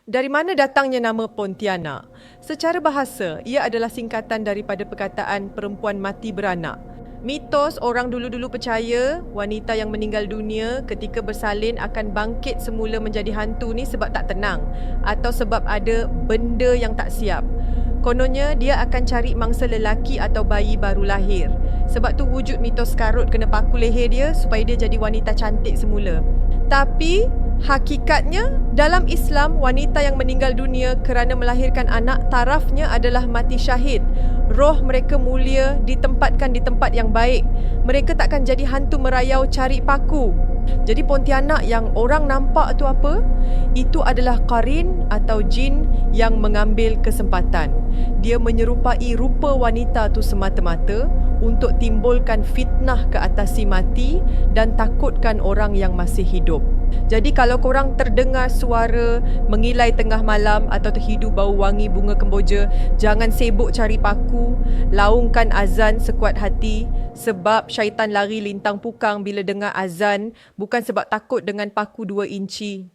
Dari mana datangnya nama Pontianak? Secara bahasa, ia adalah singkatan daripada perkataan perempuan mati beranak. Mitos orang dulu-dulu percaya wanita yang meninggal dunia ketika bersalin akan bangkit semula menjadi hantu ni sebab tak tenang atau sebab ada benda yang tak siap. Kononnya dia akan cari mangsa lelaki atau bayi baru lahir. Sebab tu wujud mitos karut kena paku leher dia supaya dia jadi wanita cantik semula. Tapi hakikatnya dalam Islam, wanita yang meninggal dunia kerana melahirkan anak, tarafnya adalah mati syahid. Roh mereka mulia ditempatkan di tempat yang baik. Mereka takkan jadi hantu merayau cari paku. Jadi Pontianak yang orang nampak tu apa? Itu adalah qarin atau jin yang mengambil kesempatan. Dia menyerupai rupa wanita tu semata-mata untuk timbulkan fitnah ke atas si mati dan takutkan orang yang masih hidup. Jadi kalau korang terdengar suara mengilai tengah malam atau terhidu bau wangi bunga kemboja, jangan sibuk cari paku, laungkan azan sekuat hati sebab syaitan lari lintang pukang bila dengar azan, bukan sebab takut dengan paku 2 inci.